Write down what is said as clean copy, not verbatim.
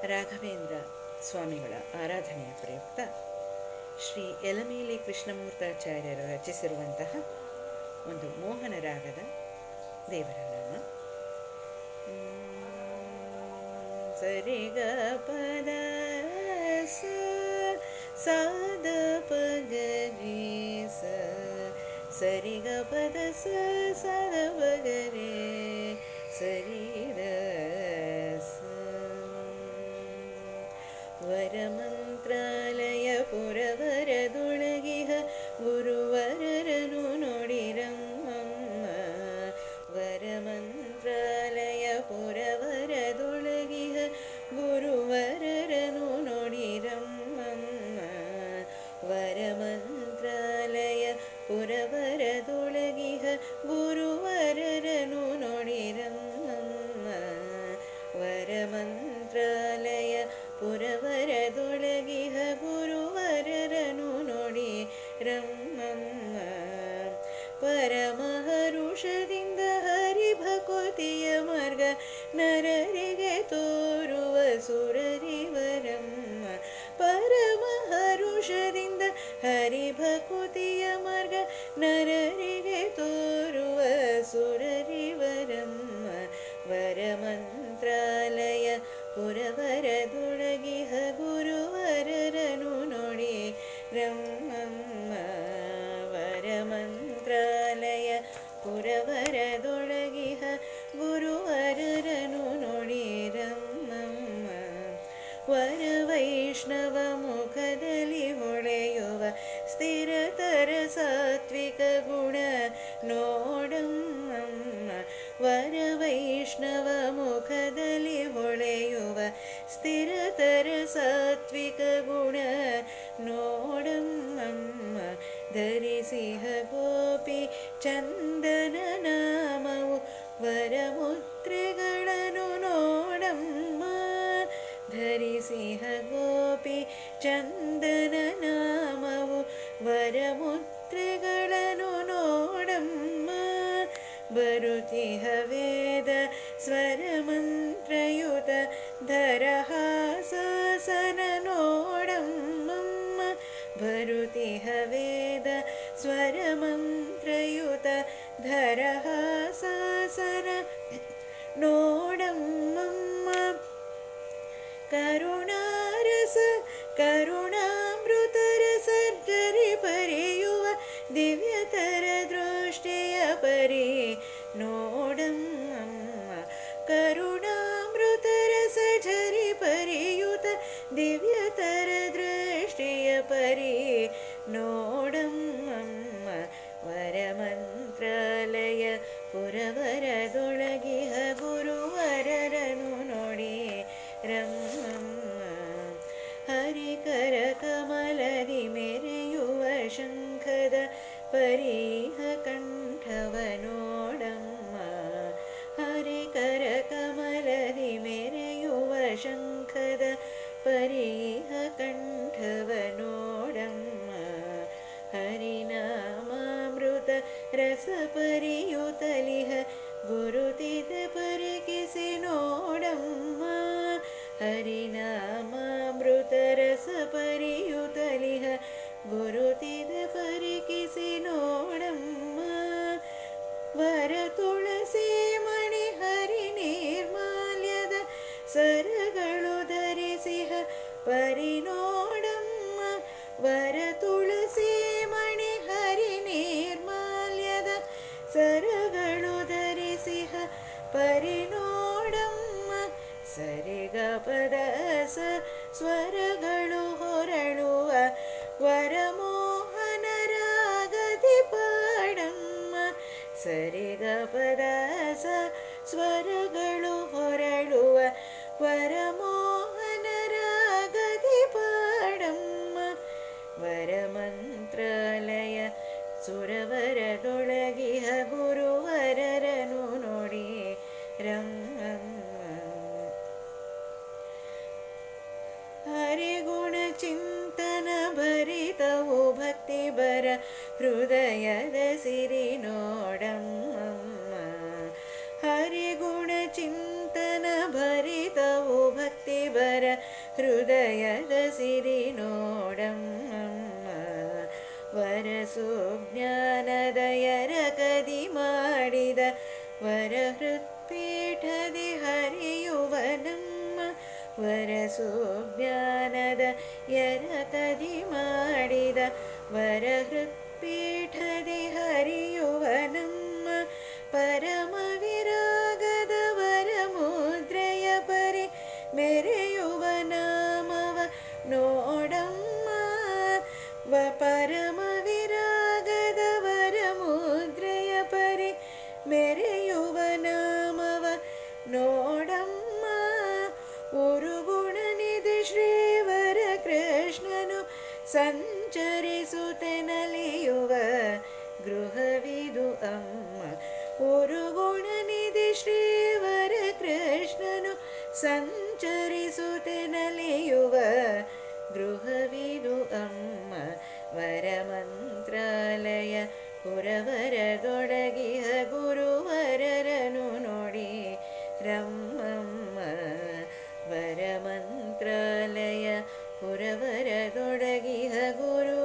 ರಾಘವೇಂದ್ರ ಸ್ವಾಮಿಗಳ ಆರಾಧನೆಯ ಪ್ರಯುಕ್ತ ಶ್ರೀ ಯಲಮೇಲಿ ಕೃಷ್ಣಮೂರ್ತಾಚಾರ್ಯರು ರಚಿಸಿರುವಂತಹ ಒಂದು ಮೋಹನ ರಾಗದ ದೇವರ ನಾಮ. ಸರಿಗ ಪದ ಸಾದ ಪಗರಿ ಸರಿಗ ಪದ ಸಾದ ಪಗರೆ ಸರಿದ ವರಮಂತ್ರಾಲಯ ಪುರವರದೊಳಗಿಹ ಗುರುವರರನು ನೋಡಿರಮ್ಮಮ್ಮ. ವರಮಂತ್ರಾಲಯ ಪುರವರದೊಳಗಿಹ ಗುರುವರರನು ನೋಡಿರಮ್ಮಮ್ಮ. ವರಮಂತ್ರಾಲಯ ಪುರವರದೊಳಗಿಹ ಗುರುವರರನು ನೋಡಿರಮ್ಮಮ್ಮ. ವರಮಂತ್ರಾಲಯ ಪುರವರದೊಳಗಿಹ ಗುರುವರರನು ನೋಡಿ ರಮ್ಮಮ್ಮ. ಪರಮಹರುಷದಿಂದ ಹರಿಭಕುತಿಯ ಮಾರ್ಗ ನರರಿಗೆ ತೋರುವ ಸುರರಿವರಮ್ಮ. ಪರಮಹರುಷದಿಂದ ಹರಿಭಕುತಿಯ ಮಾರ್ಗ ನರರಿಗೆ ತೋರುವ ಸುರರಿವರಮ್ಮ. ವರಮಂತ್ರಾಲಯ ಪುರವರದೊಳಗಿಹ ಗುರುವರರನು ನೋಡಿ ರಮ್ಮಮ್ಮ. ವರಮಂತ್ರಾಲಯ ಪುರವರದೊಳಗಿಹ ಗುರುವರರನು ನೋಡಿ ರಮ್ಮಮ್ಮ. ವರವೈಷ್ಣವ ಮುಖದಲ್ಲಿ ಹೊಳೆಯುವ ಸ್ಥಿರತರ ಸಾತ್ವಿಕ ಗುಣ ನೋಡಮ್ಮಮ್ಮ. ವರವೈಷ್ಣವ ಮುಖದಲ್ಲಿ ಹೊಳೆಯುವ ಸ್ಥಿರತರ ಸಾತ್ವಿಕ ಗುಣ ನೋಡಮ್ಮಮ್ಮ. ಧರಿಸಿಹ ಗೋಪಿ ಚಂದನ ನಾಮವು ವರಮುದ್ರೆಗಳನ್ನು ನೋಡಮ್ಮ. ಧರಿಸಿಹ ಗೋಪಿ ಚಂದನ ನಾಮವು ವರಮುದ್ರೆಗಳನ್ನು ನೋಡಮ್ಮ. ಬರುತಿಹ ವೇದ ಸ್ವರಮಂತ್ರಯುತ ಧರಹಾಸಾಸನ ನೋಡಮ್ಮಮ್ಮ. ಬರುತಿಹ ವೇದ ಸ್ವರಮಂತ್ರಯುತ ಧರಹಾಸಾಸನ ನೋಡಮ್ಮಮ್ಮ. ಕರುಣಾರಸ ಕರುಣಾಮೃತರ ಸರ್ಜರಿ ಪರಿಯುವ ದಿವ್ಯತರ ದೃಷ್ಟಿಯ ಪರಿ ನೋಡಮ್ಮಮ್ಮ. ಕರುಣಾಮೃತರ ಸರ್ಜರಿ ಪರಿಯುತ ದಿವ್ಯತರ ದೃಷ್ಟಿಯ ಪರಿ ನೋಡಮ್ಮಮ್ಮ. ವರಮಂತ್ರಾಲಯ ಪುರವರದೊಳಗಿಹ ಗುರುವರರನು ನೋಡಿ ರಮ್ಮಮ್ಮ. ಹರಿಕರ ಕಮಲದಿ ಮೆರೆಯುವ ಶಂಖದ ಪರೀಹ ಕಂಠವ ನೋಡಮ್ಮ. ಹರಿಕರ ಕಮಲದಿ ಮೆರೆಯುವ ಶಂಖದ ಪರೀಹ ಕಂಠವ ನೋಡಮ್ಮ. ಹರಿನಾಮಾಮೃತ ರಸ ಪರಿಯುತಲಿಹ ಗುರುತಿದ ಪರಿಕಿಸಿ ನೋಡಮ್ಮ. ಹರಿನಾಮಾಮೃತ ರಸ ಪರಿಯುತಲಿಹ ಗುರುತಿದ ಪರಿಕಿಸಿ ನೋಡಮ್ಮ. ವರ ತುಳಸಿ ಮಣಿ ಹರಿ ನಿರ್ಮಾಲ್ಯದ ಸರಗಳು ಧರಿಸಿಹ ಪರಿ ನೋಡಮ್ಮ. ವರ ತುಳಸಿ ಮಣಿ ಹರಿ ನಿರ್ಮಾಲ್ಯದ ಸರಗಳು ಧರಿಸಿಹ ಪರಿ ನೋಡಮ್ಮ. ಸರಿಗ ಪದ ಸ್ವರಗಳು ಹೊರಳುವ ವರಮೋಹನ ರಾಗದಿ ಪಾಡಮ್ಮ. ಸರಿಗ ಪದ ಸ್ವರಗಳು ಹೊರಳುವ ವರಮೋಹನ ರಾಗದಿ ಪಾಡಮ್ಮ. ವರಮಂತ್ರಾಲಯ ಸುರವರದೊಳಗಿಹ ಗುರುವರರನು ನೋಡಿ ರಮ್ಮಮ್ಮ. ಹರಿಗುಣ ಚಿಂತನ ಭರಿತವು ಭಕ್ತಿ ಬರ ಹೃದಯದ ಸಿರಿ ನೋಡಮ್ಮಮ್ಮ. ಹರಿಗುಣ ಚಿಂತನ ಭರಿತವು ಭಕ್ತಿ ಭಕ್ತಿ ಬರ ಹೃದಯದ ಸಿರಿ ನೋಡಮ್ಮ ವರಸು ಜ್ಞಾನದಯರ ಕದಿ ಮಾಡಿದ ವರ ಹೃತ್ಪೀಠದಿ ಹರಿಯುವ ನಮ್ಮ ವರಸು ಜ್ಞಾನದ ಯರ ಕದಿ ಮಾಡಿದ ವರ ಹೃತ್ಪೀಠದಿ ಹರಿಯುವ ನಮ್ಮ ಪರಮ ವಿರಾಗದ ವರ ಮುದ್ರೆಯ ಪರಿ ಮೆರೆಯುವ ನಾಮವ ನೋಡಮ್ಮ ಪರಮ ವಿರಾಗದ ವರ ಮುದ್ರೆಯ ಪರಿ ಮೆರೆಯುವ ನಾಮವ ನೋಡಮ್ಮ ಉರುಗುಣನಿಧಿ ಶ್ರೀವರ ಕೃಷ್ಣನು ಸಂಚರಿಸುತ್ತನಲಿಯುವ ಗೃಹವಿದು ಅಮ್ಮ ಉರುಗುಣನಿಧಿ ಶ್ರೀವರ ಕೃಷ್ಣನು ಸಂಚರಿಸುತ್ತನಲಿಯುವ ಗೃಹವಿದು ಅಮ್ಮ ವರಮಂತ್ರಾಲಯ ಪುರವರದೊಡಗಿಹ ಗುರುವರರನು ನೋಡಿ ರಮ್ಮಮ್ಮ ವರಮಂತ್ರಾಲಯ ಪುರವರದೊಡಗಿಹ ಗುರು